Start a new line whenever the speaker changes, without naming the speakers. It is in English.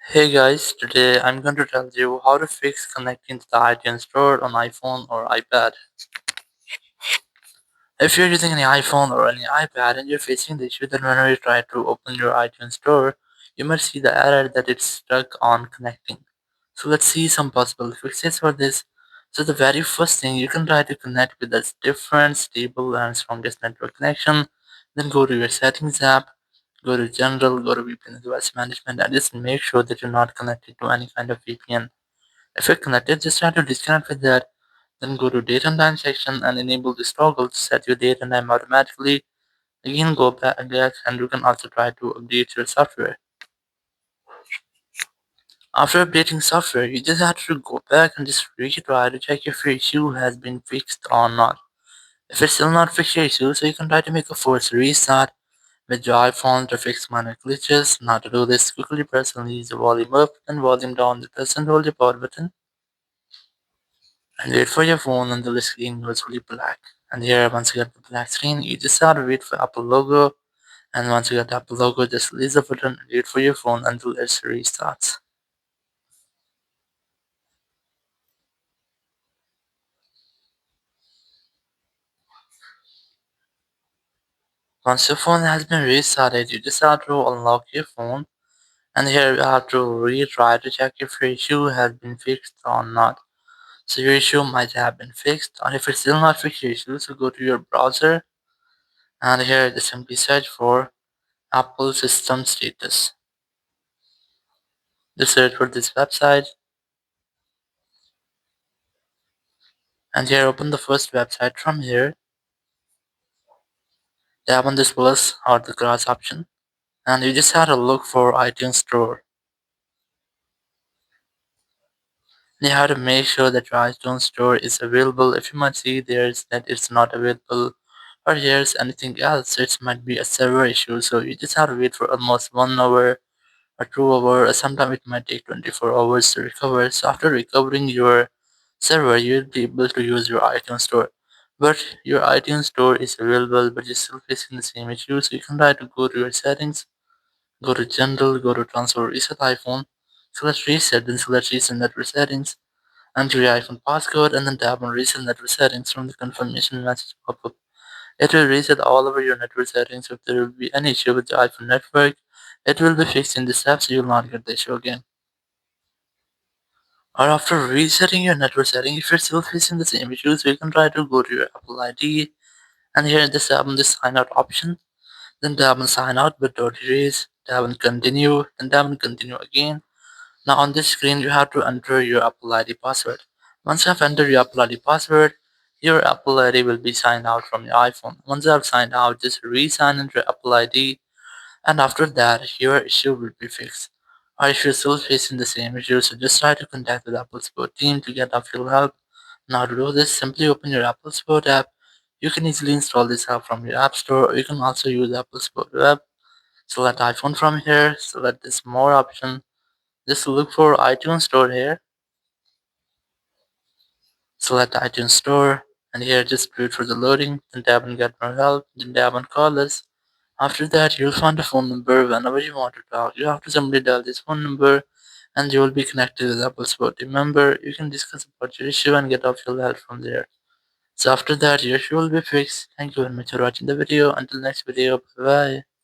Hey guys, today I'm going to tell you how to fix connecting to the iTunes Store on iPhone or iPad. If you're using any iPhone or any iPad and you're facing the issue that whenever you try to open your iTunes Store, you might see the error that it's stuck on connecting. So let's see some possible fixes for this. So the very first thing, you can try to connect with a different, stable and strongest network connection. Then go to your settings app, go to general, go to VPN device management, and just make sure that you're not connected to any kind of VPN. If you're connected, just try to disconnect with that. Then go to date and time section and enable this toggle to set your date and time automatically. Again, go back again, and you can also try to update your software. After updating software, you just have to go back and just retry to check if your issue has been fixed or not. If it's still not fixed your issue, so you can try to make a forced restart with your iPhone to fix minor glitches. Now to do this, quickly press and release the volume up and volume down. Press and hold your power button and wait for your phone until the screen goes fully black. And here, once you get the black screen, you just have to wait for Apple logo. And once you get the Apple logo, just release the button and wait for your phone until it restarts. Once your phone has been restarted, you just have to unlock your phone. And here you have to retry to check if your issue has been fixed or not. So your issue might have been fixed, and if it's still not fixed your issue, so go to your browser and here just simply search for Apple System Status. Just search for this website and here open the first website from here. Tap on this plus or the cross option and you just have to look for iTunes Store. You have to make sure that your iTunes Store is available. If you might see there's that it's not available or here's anything else, it might be a server issue. So you just have to wait for almost 1 hour or 2 hours, or sometimes it might take 24 hours to recover. So after recovering your server, you'll be able to use your iTunes Store. But your iTunes Store is available, but you're still facing the same issue. So you can try to go to your settings, go to general, go to transfer reset iPhone, select reset, then select reset network settings, enter your iPhone passcode, and then tap on reset network settings from the confirmation message pop up. It will reset all over your network settings. If there will be any issue with the iPhone network, it will be fixed in this app so you will not get the issue again. Or after resetting your network setting, if you're still facing the same issues, you can try to go to your Apple ID and here this tap on the sign out option. Then tap on sign out with erase, tap on continue, then tap on continue again. Now on this screen you have to enter your Apple ID password. Once you have entered your Apple ID password, your Apple ID will be signed out from your iPhone. Once you have signed out, just re-sign into your Apple ID and after that your issue will be fixed. Or if you're still facing the same issue, so just try to contact the Apple support team to get actual help. Now to do this, simply open your Apple Support app. You can easily install this app from your App Store, or you can also use Apple Support Web. Select iPhone from here, select this more option. Just look for iTunes Store here. Select iTunes Store, and here just wait for the loading, then tap on Get More Help, then tap on Call Us. After that, you'll find a phone number whenever you want to talk. You have to simply dial this phone number and you will be connected with Apple Support team member. You can discuss about your issue and get official help from there. So after that, your issue will be fixed. Thank you very much for watching the video. Until next video, bye bye.